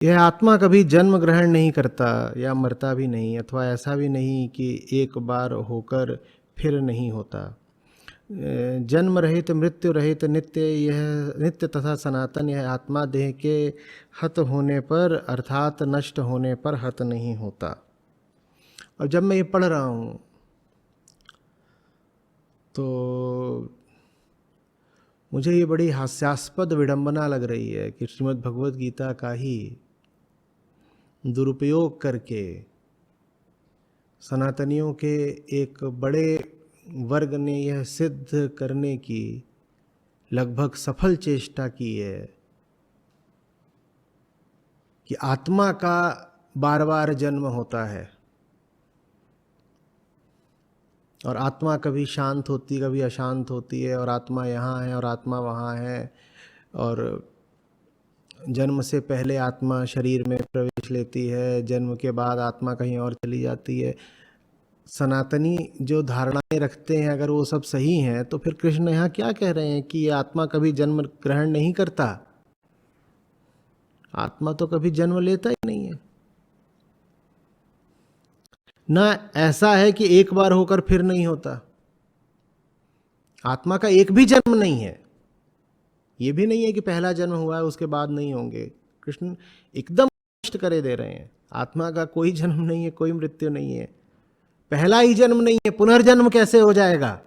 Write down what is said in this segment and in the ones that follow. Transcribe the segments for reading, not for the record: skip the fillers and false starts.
यह आत्मा कभी जन्म ग्रहण नहीं करता या मरता भी नहीं, अथवा ऐसा भी नहीं कि एक बार होकर फिर नहीं होता। जन्म रहित मृत्यु रहित नित्य, यह नित्य तथा सनातन यह आत्मा देह के हत होने पर अर्थात नष्ट होने पर हत नहीं होता। और जब मैं ये पढ़ रहा हूँ तो मुझे ये बड़ी हास्यास्पद विडंबना लग रही है कि श्रीमद् भगवद गीता का ही दुरुपयोग करके सनातनियों के एक बड़े वर्ग ने यह सिद्ध करने की लगभग सफल चेष्टा की है कि आत्मा का बार बार जन्म होता है और आत्मा कभी शांत होती कभी अशांत होती है, और आत्मा यहाँ है और आत्मा वहाँ है, और जन्म से पहले आत्मा शरीर में प्रवेश लेती है, जन्म के बाद आत्मा कहीं और चली जाती है। सनातनी जो धारणाएं रखते हैं अगर वो सब सही हैं तो फिर कृष्ण यहाँ क्या कह रहे हैं कि ये आत्मा कभी जन्म ग्रहण नहीं करता। आत्मा तो कभी जन्म लेता ही नहीं है। ना ऐसा है कि एक बार होकर फिर नहीं होता। आत्मा का एक भी जन्म नहीं है। ये भी नहीं है कि पहला जन्म हुआ है उसके बाद नहीं होंगे। कृष्ण एकदम स्पष्ट करे दे रहे हैं, आत्मा का कोई जन्म नहीं है, कोई मृत्यु नहीं है। पहला ही जन्म नहीं है, पुनर्जन्म कैसे हो जाएगा?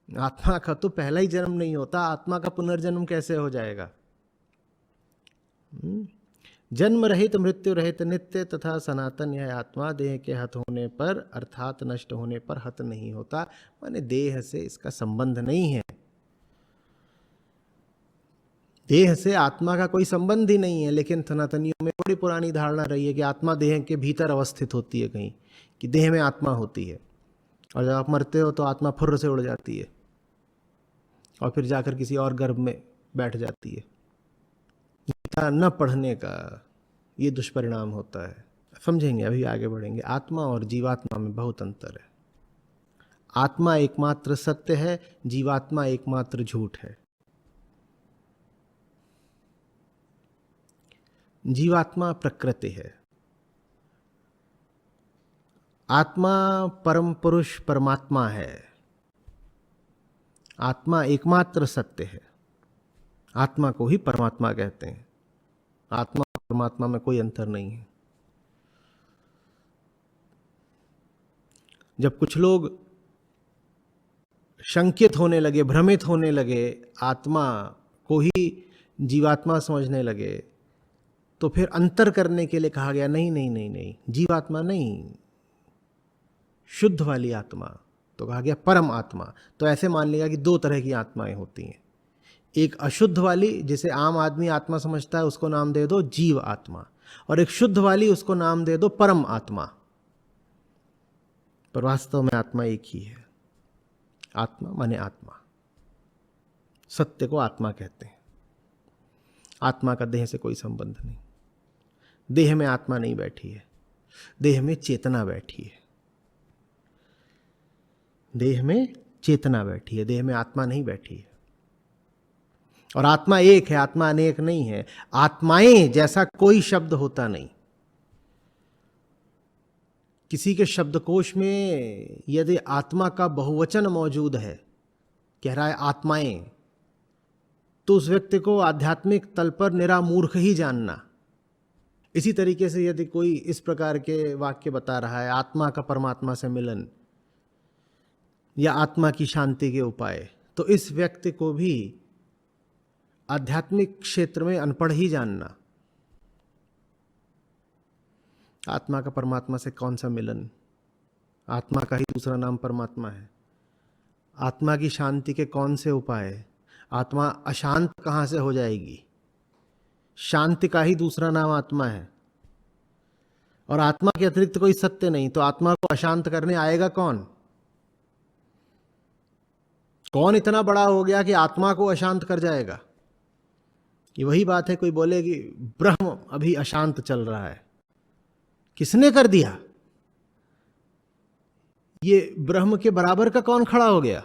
आत्मा का तो पहला ही जन्म नहीं होता, आत्मा का पुनर्जन्म कैसे हो जाएगा? जन्म रहित मृत्यु रहित नित्य तथा सनातन यह आत्मा देह के हत होने पर अर्थात नष्ट होने पर हत नहीं होता। माने देह से इसका संबंध नहीं है। देह से आत्मा का कोई संबंध ही नहीं है। लेकिन सनातनियों में बड़ी पुरानी धारणा रही है कि आत्मा देह के भीतर अवस्थित होती है, कहीं कि देह में आत्मा होती है, और जब आप मरते हो तो आत्मा फुर्र से उड़ जाती है और फिर जाकर किसी और गर्भ में बैठ जाती है। गीता न पढ़ने का ये दुष्परिणाम होता है। समझेंगे, अभी आगे बढ़ेंगे। आत्मा और जीवात्मा में बहुत अंतर है। आत्मा एकमात्र सत्य है, जीवात्मा एकमात्र झूठ है। जीवात्मा प्रकृति है, आत्मा परम पुरुष परमात्मा है। आत्मा एकमात्र सत्य है। आत्मा को ही परमात्मा कहते हैं। आत्मा और परमात्मा में कोई अंतर नहीं है। जब कुछ लोग शंकित होने लगे, भ्रमित होने लगे, आत्मा को ही जीवात्मा समझने लगे, तो फिर अंतर करने के लिए कहा गया नहीं नहीं नहीं नहीं, जीवात्मा नहीं, शुद्ध वाली आत्मा। तो कहा गया परम आत्मा। तो ऐसे मान लिया कि दो तरह की आत्माएं होती हैं। एक अशुद्ध वाली जिसे आम आदमी आत्मा समझता है उसको नाम दे दो जीव आत्मा, और एक शुद्ध वाली उसको नाम दे दो परम आत्मा। पर वास्तव में आत्मा एक ही है। आत्मा माने आत्मा, सत्य को आत्मा कहते हैं। आत्मा का देह से कोई संबंध नहीं। देह में आत्मा नहीं बैठी है, देह में चेतना बैठी है। देह में चेतना बैठी है, देह में आत्मा नहीं बैठी है। और आत्मा एक है, आत्मा अनेक नहीं है। आत्माएं जैसा कोई शब्द होता नहीं। किसी के शब्दकोश में यदि आत्मा का बहुवचन मौजूद है, कह रहा है आत्माएं, तो उस व्यक्ति को आध्यात्मिक तल पर निरा मूर्ख ही जानना। इसी तरीके से यदि कोई इस प्रकार के वाक्य बता रहा है, आत्मा का परमात्मा से मिलन या आत्मा की शांति के उपाय, तो इस व्यक्ति को भी आध्यात्मिक क्षेत्र में अनपढ़ ही जानना। आत्मा का परमात्मा से कौन सा मिलन? आत्मा का ही दूसरा नाम परमात्मा है। आत्मा की शांति के कौन से उपाय? आत्मा अशांत कहाँ से हो जाएगी? शांति का ही दूसरा नाम आत्मा है। और आत्मा के अतिरिक्त कोई सत्य नहीं, तो आत्मा को अशांत करने आएगा कौन? कौन इतना बड़ा हो गया कि आत्मा को अशांत कर जाएगा? ये वही बात है, कोई बोले कि ब्रह्म अभी अशांत चल रहा है। किसने कर दिया? ये ब्रह्म के बराबर का कौन खड़ा हो गया?